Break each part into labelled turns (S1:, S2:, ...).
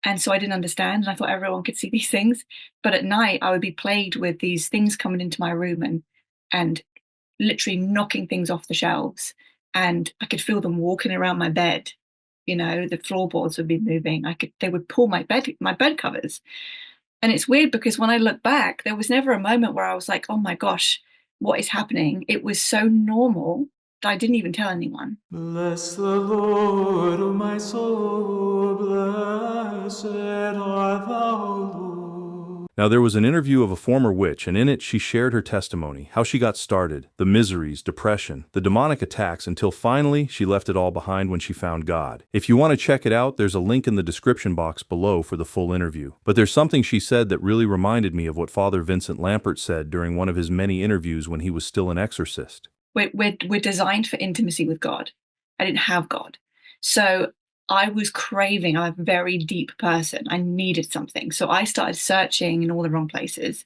S1: And so I didn't understand, and I thought everyone could see these things. But at night, I would be plagued with these things coming into my room and literally knocking things off the shelves. And I could feel them walking around my bed. The floorboards would be moving. They would pull my bed covers. And it's weird because when I look back, there was never a moment where I was like, oh my gosh, what is happening? It was so normal that I didn't even tell anyone.
S2: Bless the Lord, O my soul, blessed art thou, Lord.
S3: Now, there was an interview of a former witch, and in it she shared her testimony, how she got started, the miseries, depression, the demonic attacks, until finally she left it all behind when she found God. If you want to check it out, there's a link in the description box below for the full interview. But there's something she said that really reminded me of what Father Vincent Lampert said during one of his many interviews when he was still an exorcist.
S1: We're designed for intimacy with God. I didn't have God. So I'm a very deep person. I needed something. So I started searching in all the wrong places.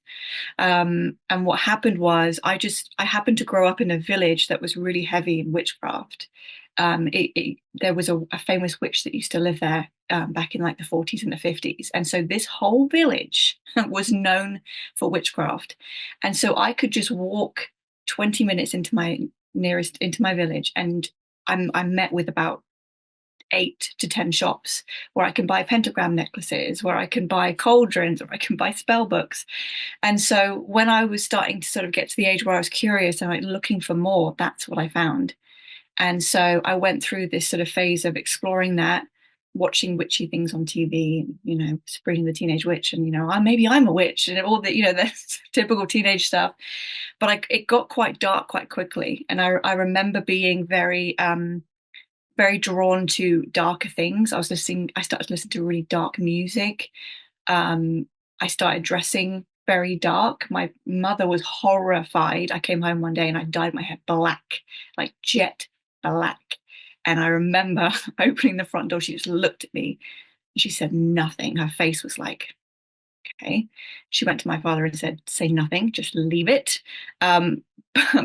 S1: And what happened was I happened to grow up in a village that was really heavy in witchcraft. There was a famous witch that used to live there back in like the 40s and the 50s. And so this whole village was known for witchcraft. And so I could just walk 20 minutes into my village, and I'm met with about 8 to 10 shops where I can buy pentagram necklaces, where I can buy cauldrons, or I can buy spell books. And so when I was starting to sort of get to the age where I was curious and like looking for more, that's what I found. And so I went through this sort of phase of exploring that, watching witchy things on TV, Sabrina the Teenage Witch, and maybe I'm a witch, and all the typical teenage stuff. But it got quite dark quite quickly, and I remember being very drawn to darker things. I started listening to really dark music. I started dressing very dark. My mother was horrified. I came home one day and I dyed my hair black, like jet black. And I remember opening the front door. She just looked at me and she said nothing. Her face was like, okay. She went to my father and said, say nothing, just leave it. But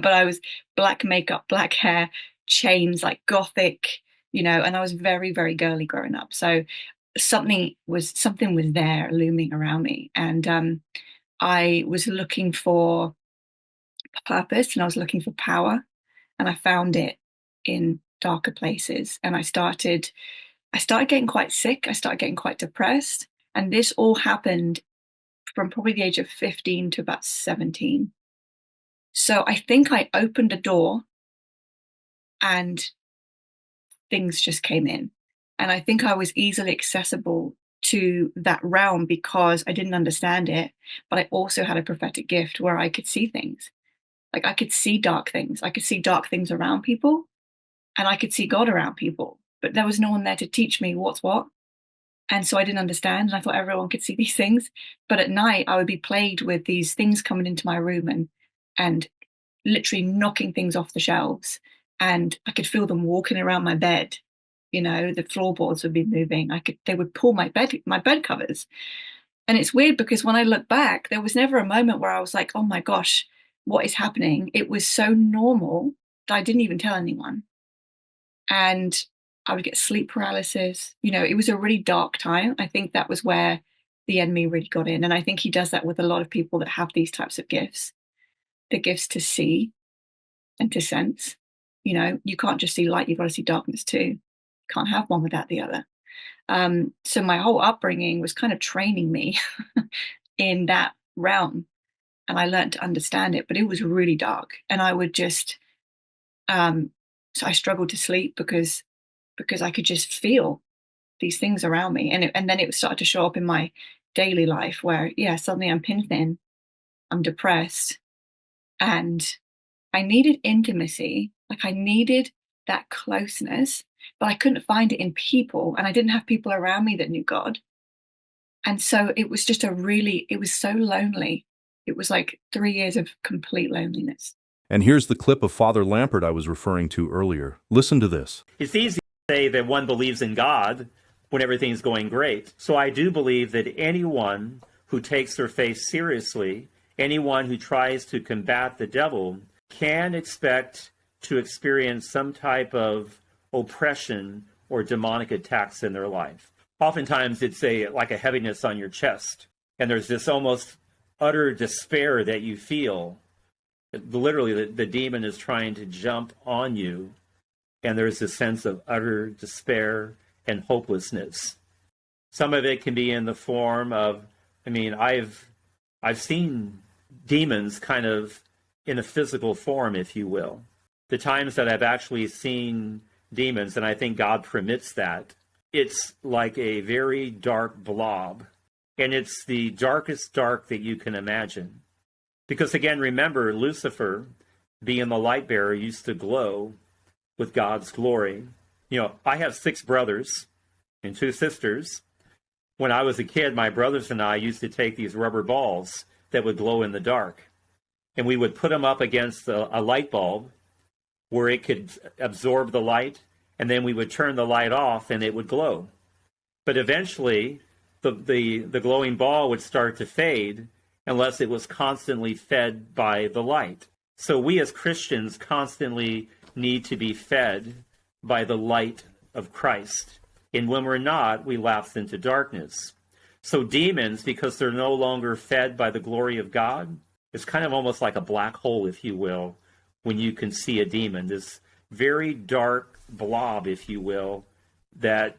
S1: I was black makeup, black hair, chains, like gothic, and I was very, very girly growing up. So something was there looming around me. And I was looking for purpose and I was looking for power, and I found it in darker places. And I started getting quite sick. I started getting quite depressed. And this all happened from probably the age of 15 to about 17. So I think I opened a door and things just came in. And I think I was easily accessible to that realm because I didn't understand it, but I also had a prophetic gift where I could see things. Like I could see dark things. I could see dark things around people, and I could see God around people, but there was no one there to teach me what's what. And so I didn't understand, and I thought everyone could see these things. But at night, I would be plagued with these things coming into my room and literally knocking things off the shelves. And I could feel them walking around my bed. The floorboards would be moving. They would pull my bed covers. And it's weird because when I look back, there was never a moment where I was like, oh my gosh, what is happening? It was so normal that I didn't even tell anyone. And I would get sleep paralysis. It was a really dark time. I think that was where the enemy really got in. And I think he does that with a lot of people that have these types of gifts, the gifts to see and to sense. You can't just see light, you've got to see darkness too. You can't have one without the other. So my whole upbringing was kind of training me in that realm. And I learned to understand it, but it was really dark. And I would just, so I struggled to sleep because I could just feel these things around me. And then it started to show up in my daily life where, yeah, suddenly I'm pin thin, I'm depressed, and I needed intimacy. Like I needed that closeness, but I couldn't find it in people. And I didn't have people around me that knew God. And so it was it was so lonely. It was like 3 years of complete loneliness.
S3: And here's the clip of Father Lampert I was referring to earlier. Listen to this.
S4: It's easy to say that one believes in God when everything's going great. So I do believe that anyone who takes their faith seriously, anyone who tries to combat the devil, can expect to experience some type of oppression or demonic attacks in their life. Oftentimes it's like a heaviness on your chest, and there's this almost utter despair that you feel. Literally, the demon is trying to jump on you, and there's this sense of utter despair and hopelessness. Some of it can be in the form of, I've seen demons kind of in a physical form, if you will. The times that I've actually seen demons, and I think God permits that, it's like a very dark blob. And it's the darkest dark that you can imagine. Because again, remember, Lucifer, being the light bearer, used to glow with God's glory. I have 6 brothers and 2 sisters. When I was a kid, my brothers and I used to take these rubber balls that would glow in the dark, and we would put them up against a light bulb where it could absorb the light, and then we would turn the light off and it would glow. But eventually, the glowing ball would start to fade unless it was constantly fed by the light. So we as Christians constantly need to be fed by the light of Christ. And when we're not, we lapse into darkness. So demons, because they're no longer fed by the glory of God, it's kind of almost like a black hole, if you will, when you can see a demon. This very dark blob, if you will, that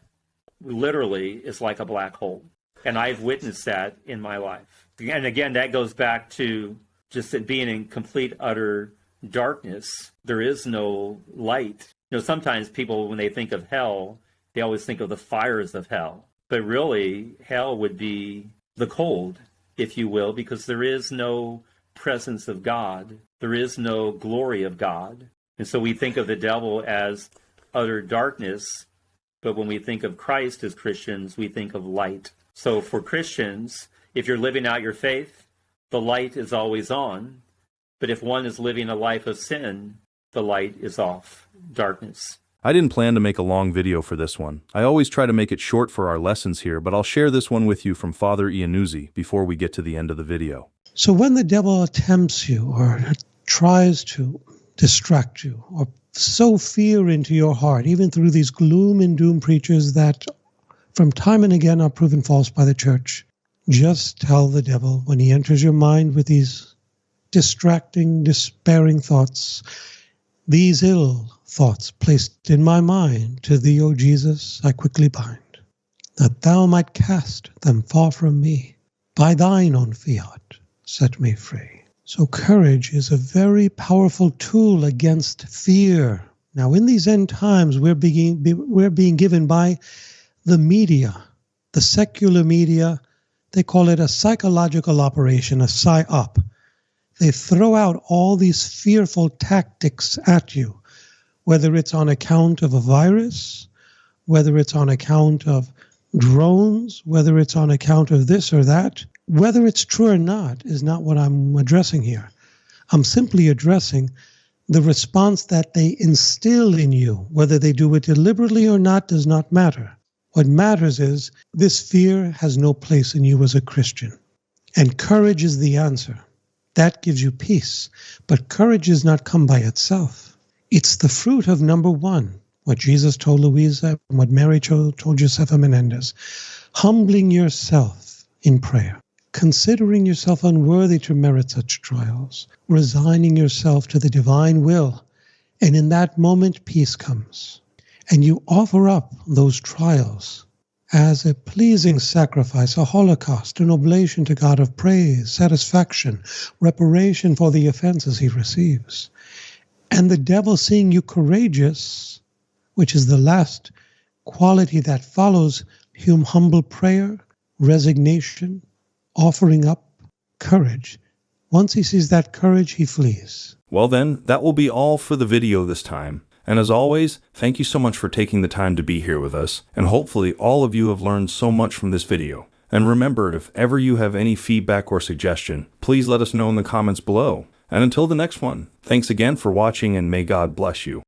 S4: literally is like a black hole. And I've witnessed that in my life. And again, that goes back to just it being in complete, utter darkness. There is no light. Sometimes people, when they think of hell, they always think of the fires of hell. But really, hell would be the cold, if you will, because there is no presence of God. There is no glory of God. And so we think of the devil as utter darkness. But when we think of Christ as Christians, we think of light. So for Christians, if you're living out your faith, the light is always on. But if one is living a life of sin, the light is off. Darkness.
S3: I didn't plan to make a long video for this one. I always try to make it short for our lessons here, but I'll share this one with you from Father Iannuzzi before we get to the end of the video.
S5: So when the devil attempts you or tries to distract you or sow fear into your heart, even through these gloom and doom preachers that from time and again are proven false by the church, just tell the devil when he enters your mind with these distracting, despairing thoughts, these ill thoughts placed in my mind, to thee, O Jesus, I quickly bind, that thou might cast them far from me. By thine own fiat, set me free. So courage is a very powerful tool against fear. Now, in these end times, we're being given by the media, the secular media. They call it a psychological operation, a psy-op. They throw out all these fearful tactics at you, whether it's on account of a virus, whether it's on account of drones, whether it's on account of this or that. Whether it's true or not is not what I'm addressing here. I'm simply addressing the response that they instill in you. Whether they do it deliberately or not does not matter. What matters is this fear has no place in you as a Christian. And courage is the answer. That gives you peace. But courage does not come by itself. It's the fruit of number one, what Jesus told Louisa and what Mary told Josefa Menendez. Humbling yourself in prayer. Considering yourself unworthy to merit such trials. Resigning yourself to the divine will. And in that moment, peace comes. And you offer up those trials as a pleasing sacrifice, a holocaust, an oblation to God of praise, satisfaction, reparation for the offenses he receives. And the devil, seeing you courageous, which is the last quality that follows humble prayer, resignation, offering up, courage. Once he sees that courage, he flees.
S3: Well then, that will be all for the video this time. And as always, thank you so much for taking the time to be here with us, and hopefully all of you have learned so much from this video. And remember, if ever you have any feedback or suggestion, please let us know in the comments below. And until the next one, thanks again for watching and may God bless you.